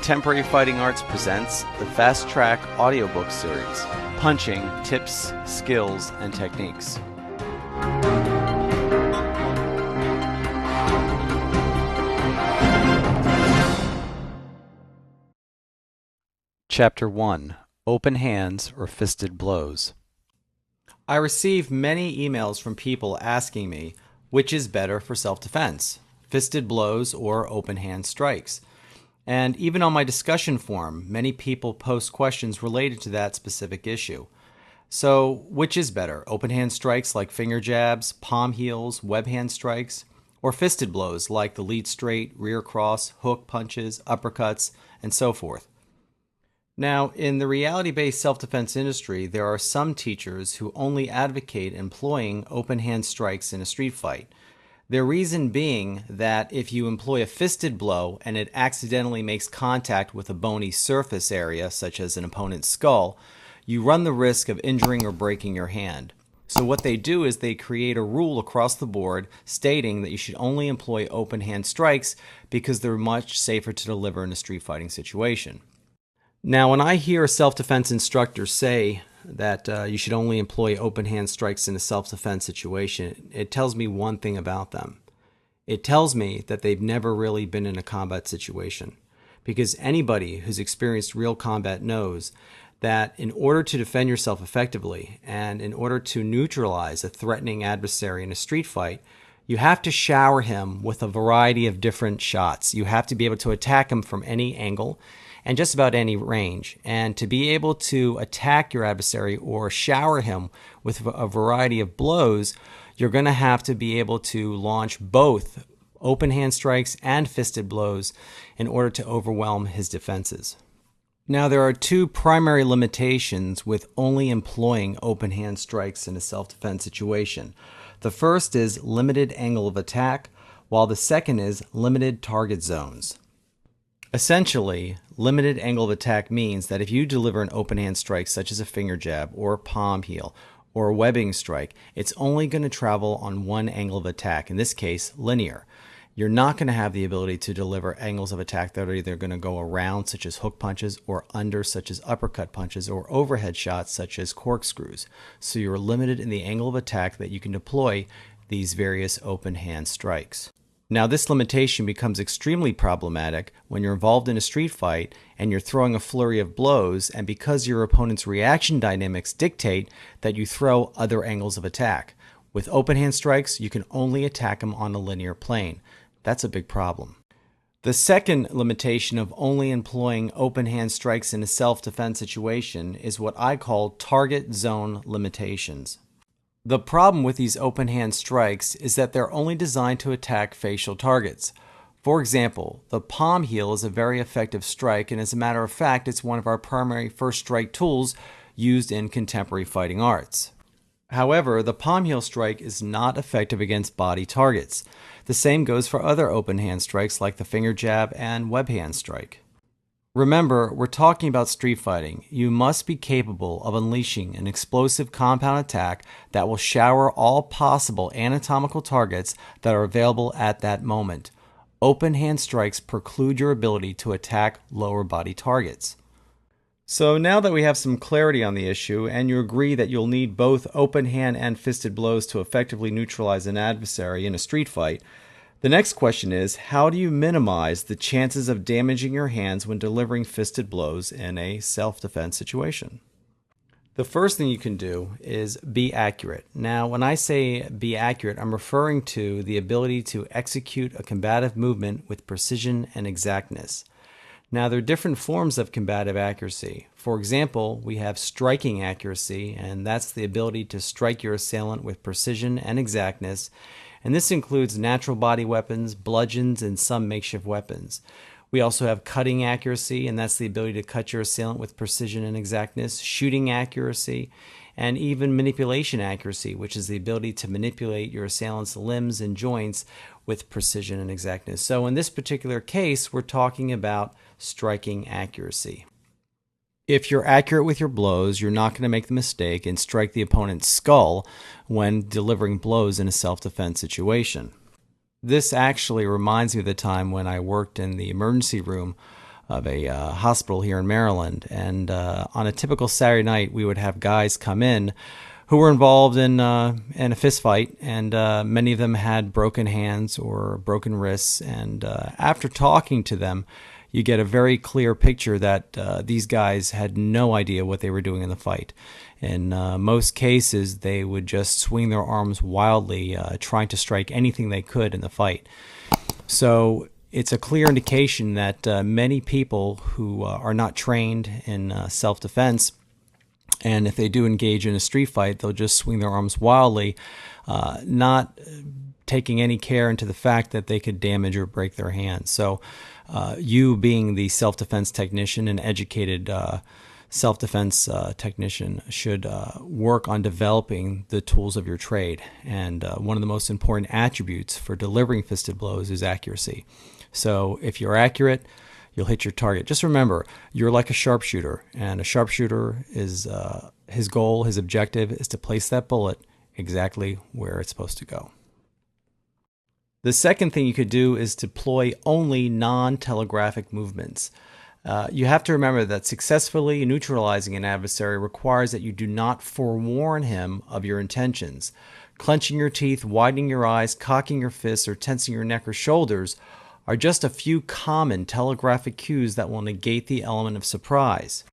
Contemporary Fighting Arts presents the Fast Track audiobook series, Punching, Tips, Skills, and Techniques. Chapter 1. Open Hands or Fisted Blows. I receive many emails from people asking me which is better for self-defense, fisted blows or open hand strikes. And even on my discussion forum, many people post questions related to that specific issue. So, which is better, open hand strikes like finger jabs, palm heels, web hand strikes, or fisted blows like the lead straight, rear cross, hook punches, uppercuts, and so forth? Now, in the reality-based self-defense industry, there are some teachers who only advocate employing open hand strikes in a street fight. Their reason being that if you employ a fisted blow and it accidentally makes contact with a bony surface area, such as an opponent's skull, you run the risk of injuring or breaking your hand. So what they do is they create a rule across the board stating that you should only employ open hand strikes because they're much safer to deliver in a street fighting situation. Now, when I hear a self-defense instructor say that you should only employ open hand strikes in a self-defense situation, it tells me one thing about them. It tells me that they've never really been in a combat situation. Because anybody who's experienced real combat knows that in order to defend yourself effectively and in order to neutralize a threatening adversary in a street fight, you have to shower him with a variety of different shots. You have to be able to attack him from any angle and just about any range. And to be able to attack your adversary or shower him with a variety of blows, you're going to have to be able to launch both open hand strikes and fisted blows in order to overwhelm his defenses. Now, there are two primary limitations with only employing open hand strikes in a self-defense situation. The first is limited angle of attack, while the second is limited target zones. Essentially, limited angle of attack means that if you deliver an open hand strike such as a finger jab or a palm heel or a webbing strike, it's only going to travel on one angle of attack, in this case, linear. You're not going to have the ability to deliver angles of attack that are either going to go around, such as hook punches, or under, such as uppercut punches, or overhead shots, such as corkscrews. So you're limited in the angle of attack that you can deploy these various open hand strikes. Now, this limitation becomes extremely problematic when you're involved in a street fight and you're throwing a flurry of blows, and because your opponent's reaction dynamics dictate that you throw other angles of attack. With open hand strikes, you can only attack them on a linear plane. That's a big problem. The second limitation of only employing open hand strikes in a self-defense situation is what I call target zone limitations. The problem with these open hand strikes is that they're only designed to attack facial targets. For example, the palm heel is a very effective strike, and as a matter of fact, it's one of our primary first strike tools used in contemporary fighting arts. However, the palm heel strike is not effective against body targets. The same goes for other open hand strikes like the finger jab and web hand strike. Remember, we're talking about street fighting. You must be capable of unleashing an explosive compound attack that will shower all possible anatomical targets that are available at that moment. Open hand strikes preclude your ability to attack lower body targets. So now that we have some clarity on the issue and you agree that you'll need both open hand and fisted blows to effectively neutralize an adversary in a street fight, the next question is, how do you minimize the chances of damaging your hands when delivering fisted blows in a self-defense situation? The first thing you can do is be accurate. Now, when I say be accurate, I'm referring to the ability to execute a combative movement with precision and exactness. Now, there are different forms of combative accuracy. For example, we have striking accuracy, and that's the ability to strike your assailant with precision and exactness. And this includes natural body weapons, bludgeons, and some makeshift weapons. We also have cutting accuracy, and that's the ability to cut your assailant with precision and exactness, shooting accuracy, and even manipulation accuracy, which is the ability to manipulate your assailant's limbs and joints with precision and exactness. So in this particular case, we're talking about striking accuracy. If you're accurate with your blows, you're not going to make the mistake and strike the opponent's skull when delivering blows in a self-defense situation. This actually reminds me of the time when I worked in the emergency room hospital here in Maryland. And on a typical Saturday night, we would have guys come in who were involved in a fist fight, and many of them had broken hands or broken wrists. And after talking to them, you get a very clear picture that these guys had no idea what they were doing in the fight. In most cases, they would just swing their arms wildly, trying to strike anything they could in the fight. So it's a clear indication that many people who are not trained in self-defense, and if they do engage in a street fight, they'll just swing their arms wildly, not taking any care into the fact that they could damage or break their hands. So you being the self-defense technician, an educated self-defense technician, should work on developing the tools of your trade. And one of the most important attributes for delivering fisted blows is accuracy. So if you're accurate, you'll hit your target. Just remember, you're like a sharpshooter, and a sharpshooter is his goal, his objective is to place that bullet exactly where it's supposed to go. The second thing you could do is deploy only non-telegraphic movements. You have to remember that successfully neutralizing an adversary requires that you do not forewarn him of your intentions. Clenching your teeth, widening your eyes, cocking your fists, or tensing your neck or shoulders are just a few common telegraphic cues that will negate the element of surprise.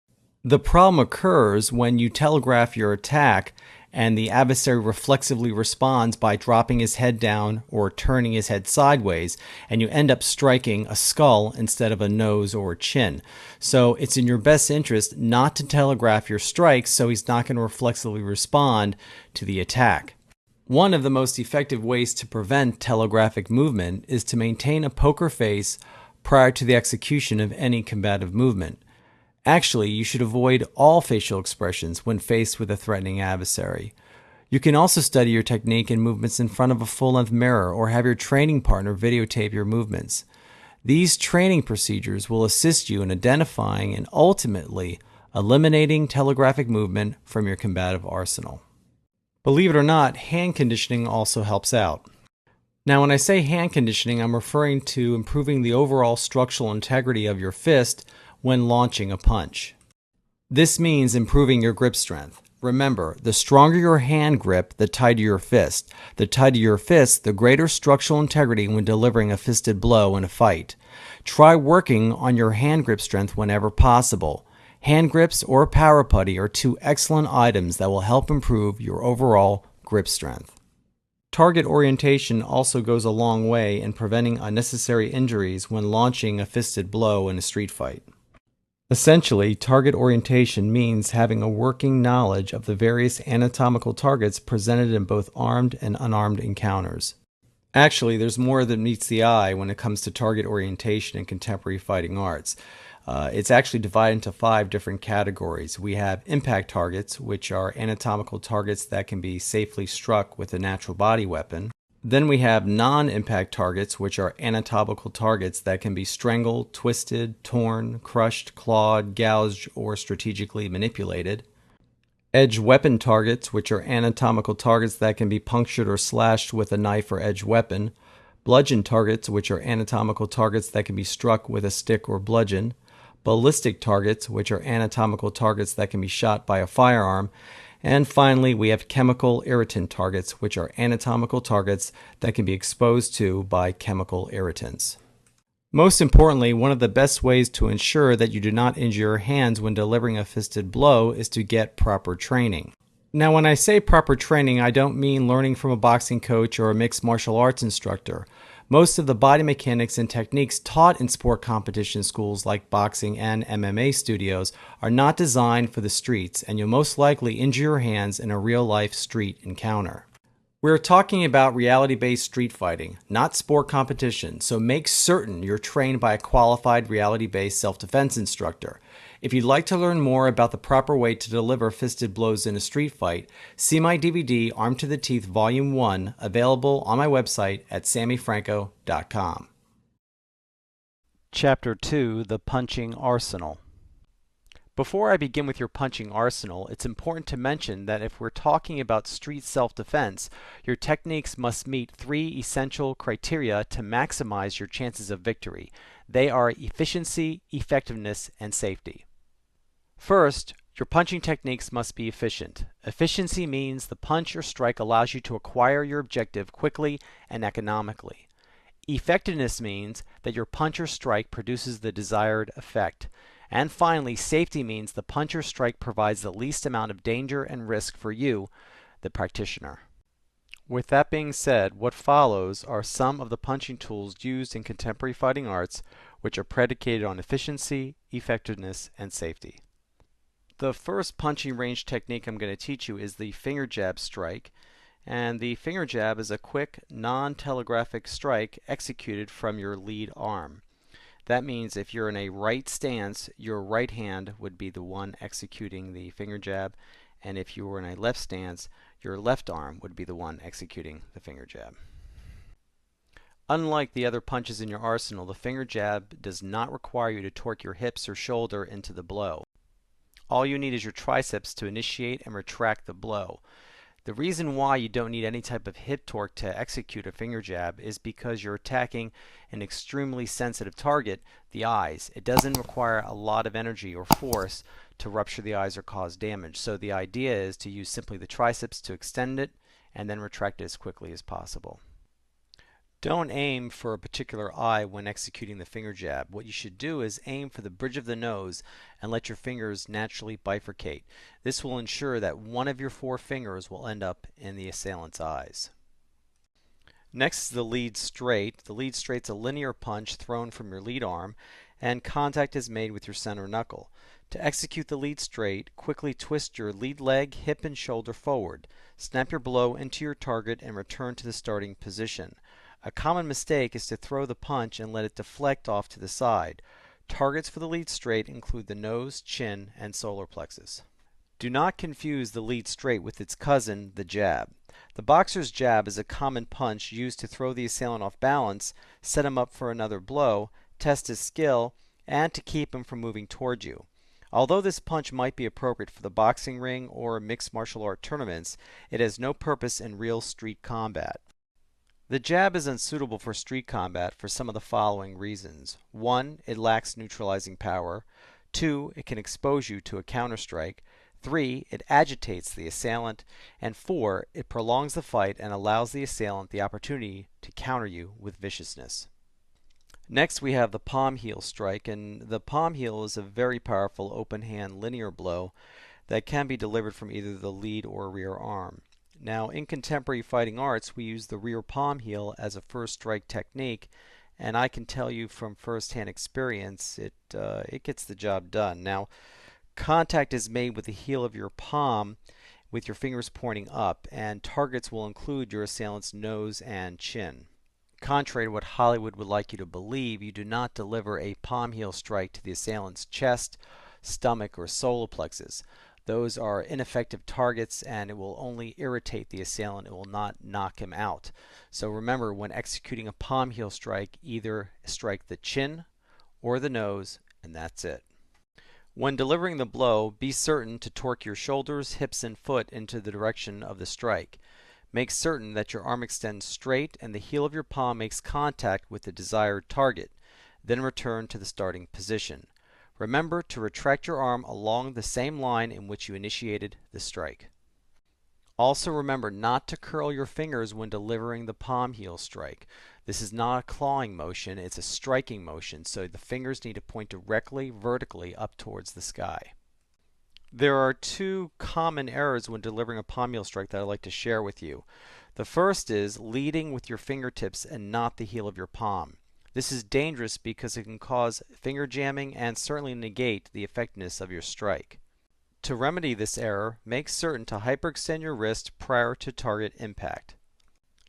The problem occurs when you telegraph your attack and the adversary reflexively responds by dropping his head down or turning his head sideways, and you end up striking a skull instead of a nose or a chin. So it's in your best interest not to telegraph your strikes so he's not going to reflexively respond to the attack. One of the most effective ways to prevent telegraphic movement is to maintain a poker face prior to the execution of any combative movement. Actually, you should avoid all facial expressions when faced with a threatening adversary. You can also study your technique and movements in front of a full-length mirror or have your training partner videotape your movements. These training procedures will assist you in identifying and ultimately eliminating telegraphic movement from your combative arsenal. Believe it or not, hand conditioning also helps out. Now, when I say hand conditioning, I'm referring to improving the overall structural integrity of your fist when launching a punch. This means improving your grip strength. Remember, the stronger your hand grip, the tighter your fist. The tighter your fist, the greater structural integrity when delivering a fisted blow in a fight. Try working on your hand grip strength whenever possible. Hand grips or power putty are two excellent items that will help improve your overall grip strength. Target orientation also goes a long way in preventing unnecessary injuries when launching a fisted blow in a street fight. Essentially, target orientation means having a working knowledge of the various anatomical targets presented in both armed and unarmed encounters. Actually, there's more than meets the eye when it comes to target orientation in contemporary fighting arts. It's actually divided into 5 different categories. We have impact targets, which are anatomical targets that can be safely struck with a natural body weapon. Then we have non-impact targets, which are anatomical targets that can be strangled, twisted, torn, crushed, clawed, gouged, or strategically manipulated. Edge weapon targets, which are anatomical targets that can be punctured or slashed with a knife or edge weapon. Bludgeon targets, which are anatomical targets that can be struck with a stick or bludgeon. Ballistic targets, which are anatomical targets that can be shot by a firearm. And finally, we have chemical irritant targets, which are anatomical targets that can be exposed to by chemical irritants. Most importantly, one of the best ways to ensure that you do not injure your hands when delivering a fisted blow is to get proper training. Now, when I say proper training, I don't mean learning from a boxing coach or a mixed martial arts instructor. Most of the body mechanics and techniques taught in sport competition schools like boxing and MMA studios are not designed for the streets, and you'll most likely injure your hands in a real-life street encounter. We're talking about reality-based street fighting, not sport competition, so make certain you're trained by a qualified reality-based self-defense instructor. If you'd like to learn more about the proper way to deliver fisted blows in a street fight, see my DVD Armed to the Teeth Volume 1, available on my website at sammyfranco.com. Chapter 2, The Punching Arsenal. Before I begin with your punching arsenal, it's important to mention that if we're talking about street self-defense, your techniques must meet three essential criteria to maximize your chances of victory. They are efficiency, effectiveness, and safety. First, your punching techniques must be efficient. Efficiency means the punch or strike allows you to acquire your objective quickly and economically. Effectiveness means that your punch or strike produces the desired effect. And finally, safety means the punch or strike provides the least amount of danger and risk for you, the practitioner. With that being said, what follows are some of the punching tools used in contemporary fighting arts which are predicated on efficiency, effectiveness, and safety. The first punching range technique I'm going to teach you is the finger jab strike. And the finger jab is a quick, non-telegraphic strike executed from your lead arm. That means if you're in a right stance, your right hand would be the one executing the finger jab, and if you were in a left stance, your left arm would be the one executing the finger jab. Unlike the other punches in your arsenal, the finger jab does not require you to torque your hips or shoulder into the blow. All you need is your triceps to initiate and retract the blow. The reason why you don't need any type of hip torque to execute a finger jab is because you're attacking an extremely sensitive target, the eyes. It doesn't require a lot of energy or force to rupture the eyes or cause damage. So the idea is to use simply the triceps to extend it and then retract it as quickly as possible. Don't aim for a particular eye when executing the finger jab. What you should do is aim for the bridge of the nose and let your fingers naturally bifurcate. This will ensure that one of your four fingers will end up in the assailant's eyes. Next is the lead straight. The lead straight's a linear punch thrown from your lead arm and contact is made with your center knuckle. To execute the lead straight, quickly twist your lead leg, hip, and shoulder forward. Snap your blow into your target and return to the starting position. A common mistake is to throw the punch and let it deflect off to the side. Targets for the lead straight include the nose, chin, and solar plexus. Do not confuse the lead straight with its cousin, the jab. The boxer's jab is a common punch used to throw the assailant off balance, set him up for another blow, test his skill, and to keep him from moving toward you. Although this punch might be appropriate for the boxing ring or mixed martial art tournaments, it has no purpose in real street combat. The jab is unsuitable for street combat for some of the following reasons. 1. It lacks neutralizing power. 2. It can expose you to a counterstrike. 3. It agitates the assailant. And 4. It prolongs the fight and allows the assailant the opportunity to counter you with viciousness. Next we have the palm heel strike, and the palm heel is a very powerful open hand linear blow that can be delivered from either the lead or rear arm. Now, in contemporary fighting arts, we use the rear palm heel as a first strike technique, and I can tell you from first-hand experience, it gets the job done. Now, contact is made with the heel of your palm with your fingers pointing up, and targets will include your assailant's nose and chin. Contrary to what Hollywood would like you to believe, you do not deliver a palm heel strike to the assailant's chest, stomach, or solar plexus. Those are ineffective targets and it will only irritate the assailant. It will not knock him out. So remember, when executing a palm heel strike, either strike the chin or the nose, and that's it. When delivering the blow, be certain to torque your shoulders, hips, and foot into the direction of the strike. Make certain that your arm extends straight and the heel of your palm makes contact with the desired target. Then return to the starting position. Remember to retract your arm along the same line in which you initiated the strike. Also remember not to curl your fingers when delivering the palm heel strike. This is not a clawing motion, it's a striking motion, so the fingers need to point directly vertically up towards the sky. There are two common errors when delivering a palm heel strike that I'd like to share with you. The first is leading with your fingertips and not the heel of your palm. This is dangerous because it can cause finger jamming and certainly negate the effectiveness of your strike. To remedy this error, make certain to hyperextend your wrist prior to target impact.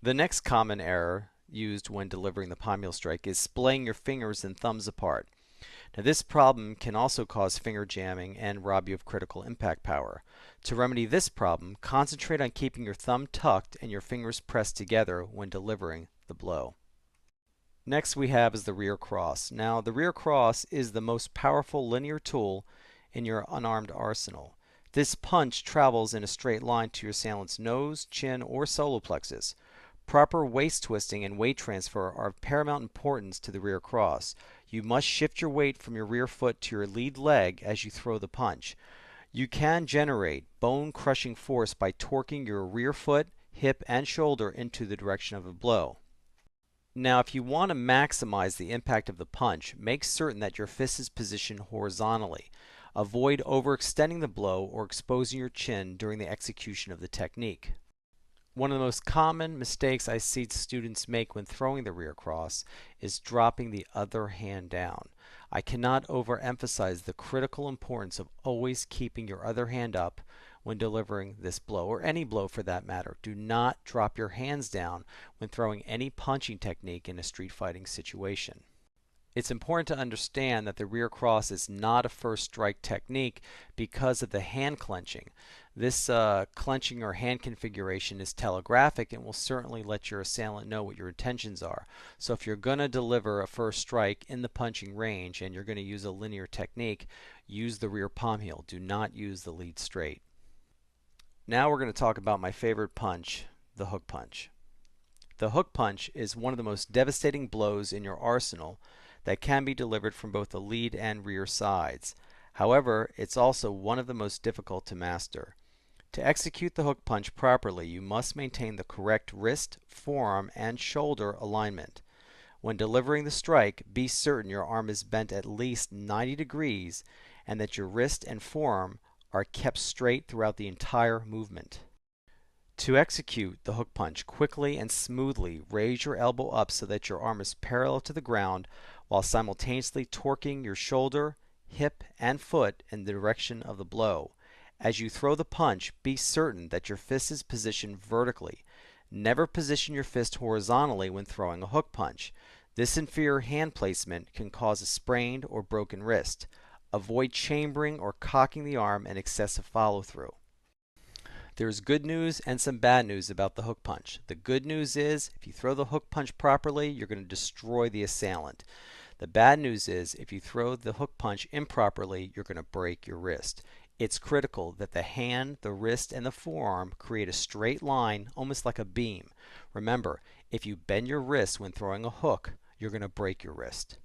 The next common error used when delivering the palm heel strike is splaying your fingers and thumbs apart. Now this problem can also cause finger jamming and rob you of critical impact power. To remedy this problem, concentrate on keeping your thumb tucked and your fingers pressed together when delivering the blow. Next we have is the rear cross. Now the rear cross is the most powerful linear tool in your unarmed arsenal. This punch travels in a straight line to your assailant's nose, chin, or solar plexus. Proper waist twisting and weight transfer are of paramount importance to the rear cross. You must shift your weight from your rear foot to your lead leg as you throw the punch. You can generate bone-crushing force by torquing your rear foot, hip, and shoulder into the direction of a blow. Now, if you want to maximize the impact of the punch, make certain that your fist is positioned horizontally. Avoid overextending the blow or exposing your chin during the execution of the technique. One of the most common mistakes I see students make when throwing the rear cross is dropping the other hand down. I cannot overemphasize the critical importance of always keeping your other hand up when delivering this blow, or any blow for that matter. Do not drop your hands down when throwing any punching technique in a street fighting situation. It's important to understand that the rear cross is not a first strike technique because of the hand clenching. This clenching or hand configuration is telegraphic and will certainly let your assailant know what your intentions are. So if you're going to deliver a first strike in the punching range and you're going to use a linear technique, use the rear palm heel. Do not use the lead straight. Now we're going to talk about my favorite punch, the hook punch. The hook punch is one of the most devastating blows in your arsenal that can be delivered from both the lead and rear sides. However, it's also one of the most difficult to master. To execute the hook punch properly, you must maintain the correct wrist, forearm, and shoulder alignment. When delivering the strike, be certain your arm is bent at least 90 degrees and that your wrist and forearm are kept straight throughout the entire movement. To execute the hook punch quickly and smoothly, raise your elbow up so that your arm is parallel to the ground while simultaneously torquing your shoulder, hip, and foot in the direction of the blow. As you throw the punch, be certain that your fist is positioned vertically. Never position your fist horizontally when throwing a hook punch. This inferior hand placement can cause a sprained or broken wrist. Avoid chambering or cocking the arm and excessive follow-through. There's good news and some bad news about the hook punch. The good news is if you throw the hook punch properly, you're going to destroy the assailant. The bad news is if you throw the hook punch improperly, you're going to break your wrist. It's critical that the hand, the wrist, and the forearm create a straight line, almost like a beam. Remember, if you bend your wrist when throwing a hook, you're going to break your wrist.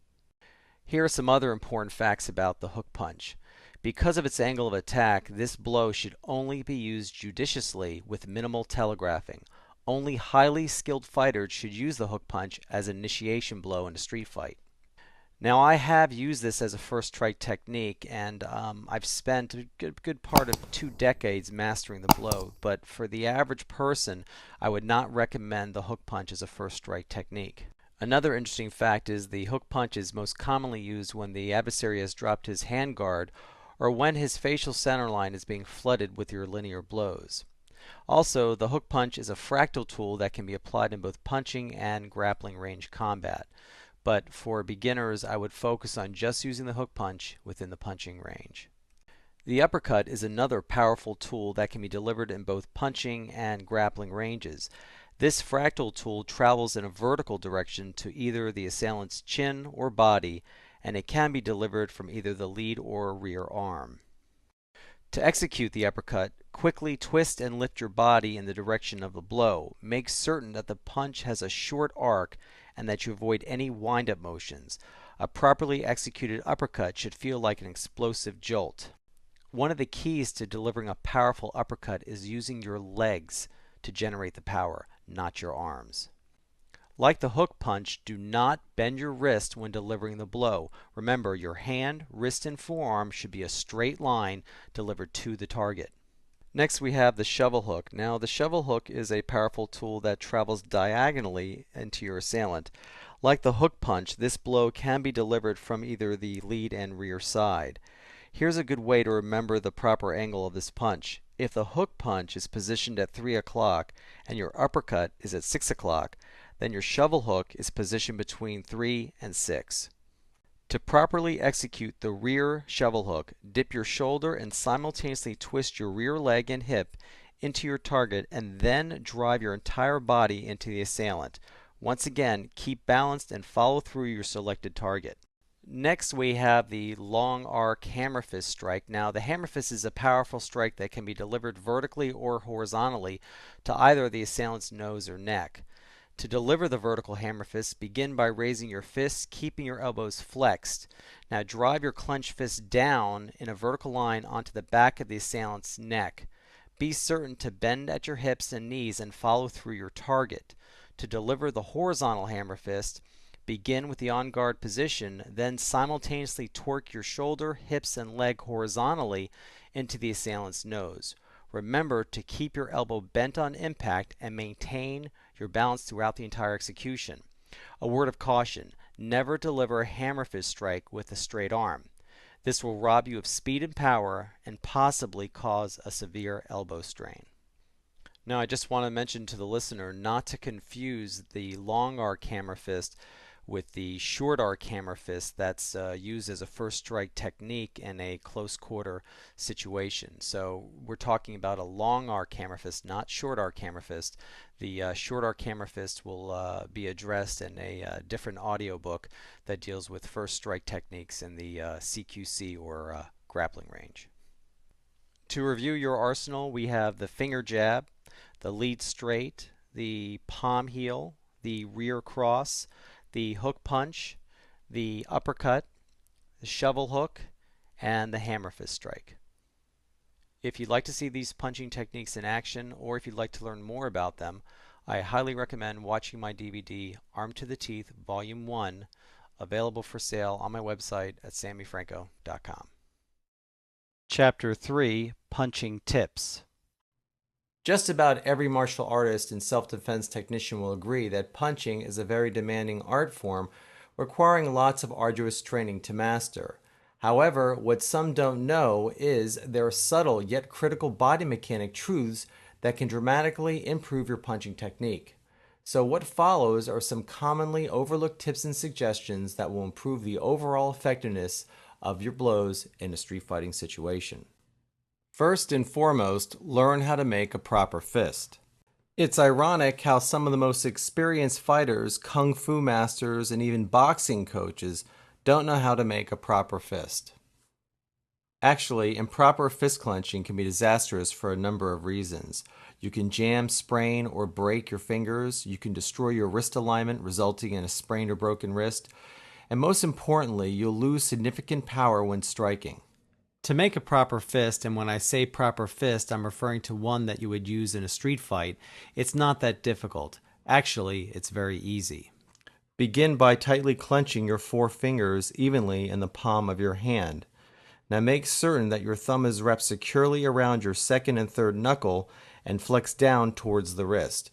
Here are some other important facts about the hook punch. Because of its angle of attack, this blow should only be used judiciously with minimal telegraphing. Only highly skilled fighters should use the hook punch as an initiation blow in a street fight. Now, I have used this as a first strike technique, and I've spent a good part of 2 decades mastering the blow, but for the average person, I would not recommend the hook punch as a first strike technique. Another interesting fact is the hook punch is most commonly used when the adversary has dropped his hand guard or when his facial center line is being flooded with your linear blows. Also, the hook punch is a fractal tool that can be applied in both punching and grappling range combat. But for beginners, I would focus on just using the hook punch within the punching range. The uppercut is another powerful tool that can be delivered in both punching and grappling ranges. This fractal tool travels in a vertical direction to either the assailant's chin or body, and it can be delivered from either the lead or rear arm. To execute the uppercut, quickly twist and lift your body in the direction of the blow. Make certain that the punch has a short arc and that you avoid any wind-up motions. A properly executed uppercut should feel like an explosive jolt. One of the keys to delivering a powerful uppercut is using your legs to generate the power, not your arms. Like the hook punch, do not bend your wrist when delivering the blow. Remember, your hand, wrist, and forearm should be a straight line delivered to the target. Next, we have the shovel hook. Now, the shovel hook is a powerful tool that travels diagonally into your assailant. Like the hook punch, this blow can be delivered from either the lead and rear side. Here's a good way to remember the proper angle of this punch. If the hook punch is positioned at 3 o'clock and your uppercut is at 6 o'clock, then your shovel hook is positioned between 3 and 6. To properly execute the rear shovel hook, dip your shoulder and simultaneously twist your rear leg and hip into your target and then drive your entire body into the assailant. Once again, keep balanced and follow through your selected target. Next, we have the long arc hammer fist strike. Now, the hammer fist is a powerful strike that can be delivered vertically or horizontally to either the assailant's nose or neck. To deliver the vertical hammer fist, begin by raising your fists, keeping your elbows flexed. Now, drive your clenched fist down in a vertical line onto the back of the assailant's neck. Be certain to bend at your hips and knees and follow through your target. To deliver the horizontal hammer fist, begin with the on guard position, then simultaneously torque your shoulder, hips, and leg horizontally into the assailant's nose. Remember to keep your elbow bent on impact and maintain your balance throughout the entire execution. A word of caution: never deliver a hammer fist strike with a straight arm. This will rob you of speed and power and possibly cause a severe elbow strain. Now, I just want to mention to the listener not to confuse the long arc hammer fist with the short arc hammer fist that's used as a first strike technique in a close quarter situation. So we're talking about a long arc hammer fist, not short arc hammer fist. The short arc hammer fist will be addressed in a different audiobook that deals with first strike techniques in the CQC or grappling range. To review your arsenal, we have the finger jab, the lead straight, the palm heel, the rear cross, the hook punch, the uppercut, the shovel hook, and the hammer fist strike. If you'd like to see these punching techniques in action, or if you'd like to learn more about them, I highly recommend watching my DVD Armed to the Teeth Volume 1, available for sale on my website at sammyfranco.com. Chapter 3: Punching Tips. Just about every martial artist and self-defense technician will agree that punching is a very demanding art form requiring lots of arduous training to master. However, what some don't know is there are subtle yet critical body mechanic truths that can dramatically improve your punching technique. So what follows are some commonly overlooked tips and suggestions that will improve the overall effectiveness of your blows in a street fighting situation. First and foremost, learn how to make a proper fist. It's ironic how some of the most experienced fighters, kung fu masters, and even boxing coaches don't know how to make a proper fist. Actually, improper fist clenching can be disastrous for a number of reasons. You can jam, sprain, or break your fingers. You can destroy your wrist alignment, resulting in a sprained or broken wrist. And most importantly, you'll lose significant power when striking. To make a proper fist, and when I say proper fist, I'm referring to one that you would use in a street fight, it's not that difficult. Actually, it's very easy. Begin by tightly clenching your four fingers evenly in the palm of your hand. Now make certain that your thumb is wrapped securely around your second and third knuckle and flexed down towards the wrist.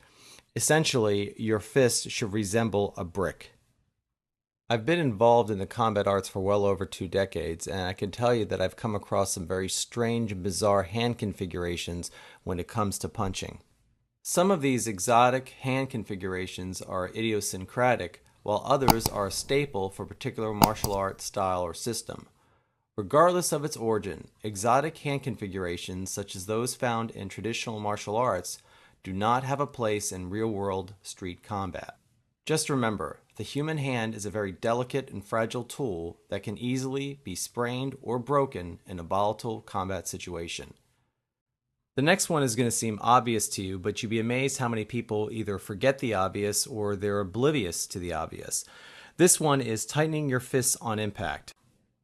Essentially, your fist should resemble a brick. I've been involved in the combat arts for well over 2 decades, and I can tell you that I've come across some very strange and bizarre hand configurations when it comes to punching. Some of these exotic hand configurations are idiosyncratic, while others are a staple for a particular martial art style or system. Regardless of its origin, exotic hand configurations, such as those found in traditional martial arts, do not have a place in real-world street combat. Just remember, the human hand is a very delicate and fragile tool that can easily be sprained or broken in a volatile combat situation. The next one is going to seem obvious to you, but you'd be amazed how many people either forget the obvious or they're oblivious to the obvious. This one is tightening your fists on impact.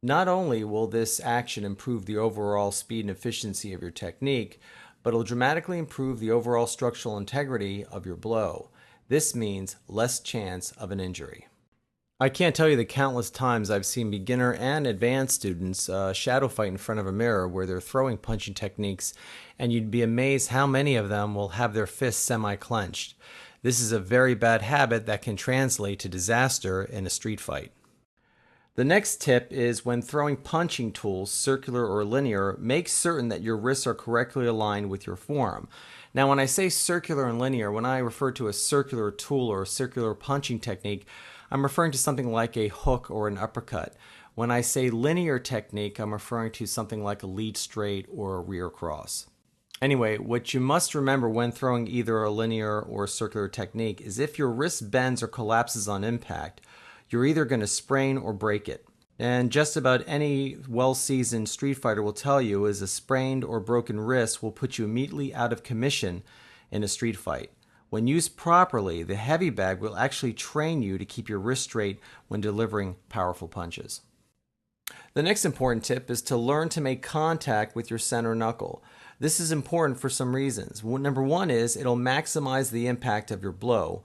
Not only will this action improve the overall speed and efficiency of your technique, but it'll dramatically improve the overall structural integrity of your blow. This means less chance of an injury. I can't tell you the countless times I've seen beginner and advanced students shadow fight in front of a mirror where they're throwing punching techniques, and you'd be amazed how many of them will have their fists semi-clenched. This is a very bad habit that can translate to disaster in a street fight. The next tip is when throwing punching tools, circular or linear, make certain that your wrists are correctly aligned with your forearm. Now, when I say circular and linear, when I refer to a circular tool or a circular punching technique, I'm referring to something like a hook or an uppercut. When I say linear technique, I'm referring to something like a lead straight or a rear cross. Anyway, what you must remember when throwing either a linear or a circular technique is if your wrist bends or collapses on impact, you're either going to sprain or break it. And just about any well-seasoned street fighter will tell you is a sprained or broken wrist will put you immediately out of commission in a street fight. When used properly, the heavy bag will actually train you to keep your wrist straight when delivering powerful punches. The next important tip is to learn to make contact with your center knuckle. This is important for some reasons. Number one is it'll maximize the impact of your blow.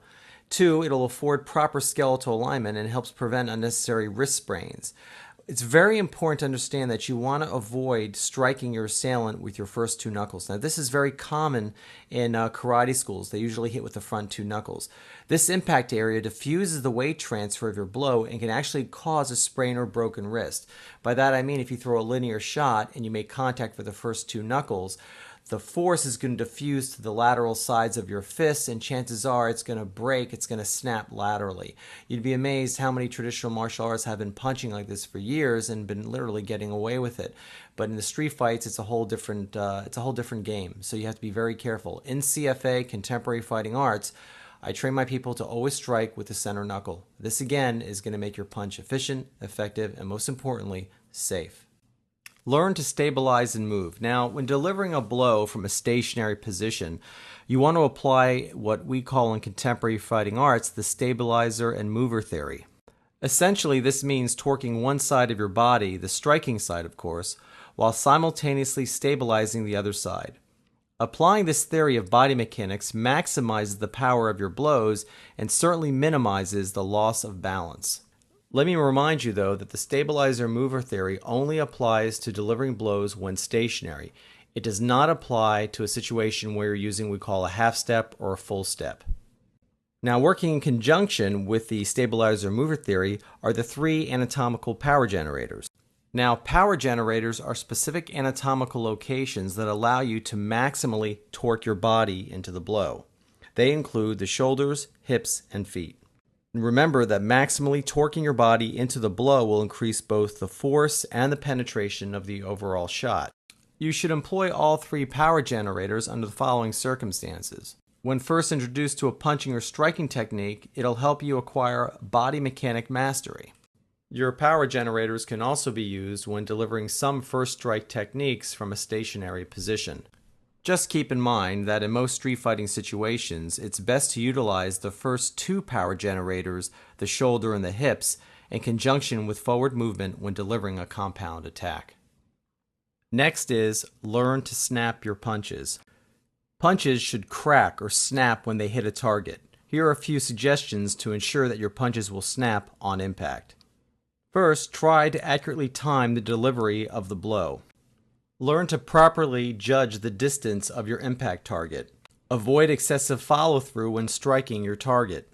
Two, it'll afford proper skeletal alignment and helps prevent unnecessary wrist sprains. It's very important to understand that you want to avoid striking your assailant with your first two knuckles. Now, this is very common in karate schools. They usually hit with the front two knuckles. This impact area diffuses the weight transfer of your blow and can actually cause a sprain or broken wrist. By that I mean if you throw a linear shot and you make contact with the first two knuckles, the force is going to diffuse to the lateral sides of your fists, and chances are it's going to break, it's going to snap laterally. You'd be amazed how many traditional martial artists have been punching like this for years and been literally getting away with it. But in the street fights, it's a whole different game. So you have to be very careful. In CFA, Contemporary Fighting Arts, I train my people to always strike with the center knuckle. This again is going to make your punch efficient, effective, and most importantly, safe. Learn to stabilize and move. Now, when delivering a blow from a stationary position, you want to apply what we call in contemporary fighting arts the stabilizer and mover theory. Essentially, this means torquing one side of your body, the striking side of course, while simultaneously stabilizing the other side. Applying this theory of body mechanics maximizes the power of your blows and certainly minimizes the loss of balance. Let me remind you, though, that the stabilizer mover theory only applies to delivering blows when stationary. It does not apply to a situation where you're using what we call a half step or a full step. Now, working in conjunction with the stabilizer mover theory are the three anatomical power generators. Now, power generators are specific anatomical locations that allow you to maximally torque your body into the blow. They include the shoulders, hips, and feet. Remember that maximally torquing your body into the blow will increase both the force and the penetration of the overall shot. You should employ all three power generators under the following circumstances. When first introduced to a punching or striking technique, it'll help you acquire body mechanic mastery. Your power generators can also be used when delivering some first strike techniques from a stationary position. Just keep in mind that in most street fighting situations, it's best to utilize the first two power generators, the shoulder and the hips, in conjunction with forward movement when delivering a compound attack. Next is learn to snap your punches. Punches should crack or snap when they hit a target. Here are a few suggestions to ensure that your punches will snap on impact. First, try to accurately time the delivery of the blow. Learn to properly judge the distance of your impact target. Avoid excessive follow-through when striking your target.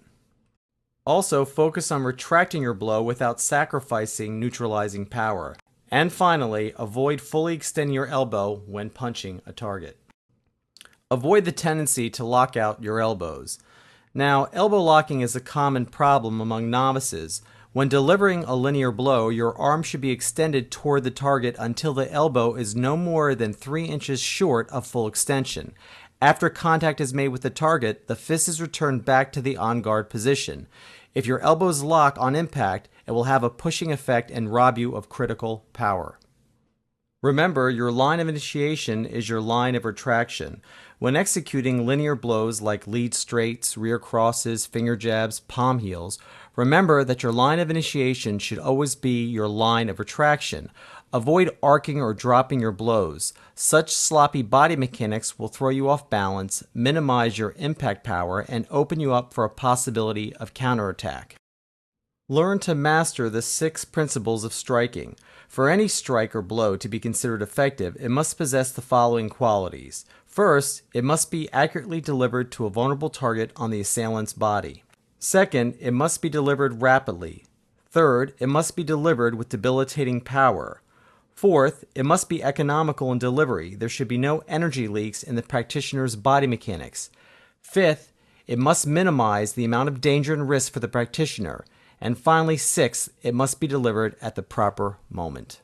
Also, focus on retracting your blow without sacrificing neutralizing power. And finally, avoid fully extending your elbow when punching a target. Avoid the tendency to lock out your elbows. Now, elbow locking is a common problem among novices. When delivering a linear blow, your arm should be extended toward the target until the elbow is no more than 3 inches short of full extension. After contact is made with the target, the fist is returned back to the on-guard position. If your elbows lock on impact, it will have a pushing effect and rob you of critical power. Remember, your line of initiation is your line of retraction. When executing linear blows like lead straights, rear crosses, finger jabs, palm heels, remember that your line of initiation should always be your line of retraction. Avoid arcing or dropping your blows. Such sloppy body mechanics will throw you off balance, minimize your impact power, and open you up for a possibility of counterattack. Learn to master the 6 principles of striking. For any strike or blow to be considered effective, it must possess the following qualities. First, it must be accurately delivered to a vulnerable target on the assailant's body. Second, it must be delivered rapidly. Third, it must be delivered with debilitating power. Fourth, it must be economical in delivery. There should be no energy leaks in the practitioner's body mechanics. Fifth, it must minimize the amount of danger and risk for the practitioner. And finally, sixth, it must be delivered at the proper moment.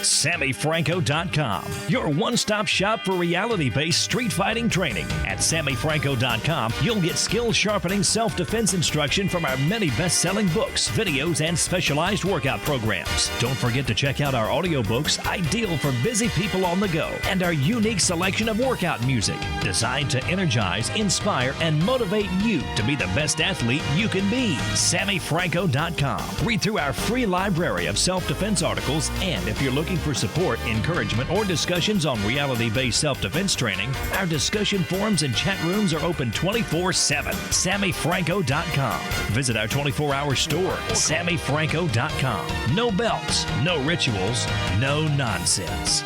SammyFranco.com, your one-stop shop for reality-based street fighting training. At SammyFranco.com, you'll get skill-sharpening self-defense instruction from our many best-selling books, videos, and specialized workout programs. Don't forget to check out our audiobooks, ideal for busy people on the go, and our unique selection of workout music, designed to energize, inspire, and motivate you to be the best athlete you can be. SammyFranco.com. Read through our free library of self-defense articles, and if you're looking for support, encouragement, or discussions on reality-based self-defense training, our discussion forums and chat rooms are open 24/7. SammyFranco.com. Visit our 24-hour store, SammyFranco.com. No belts, no rituals, no nonsense.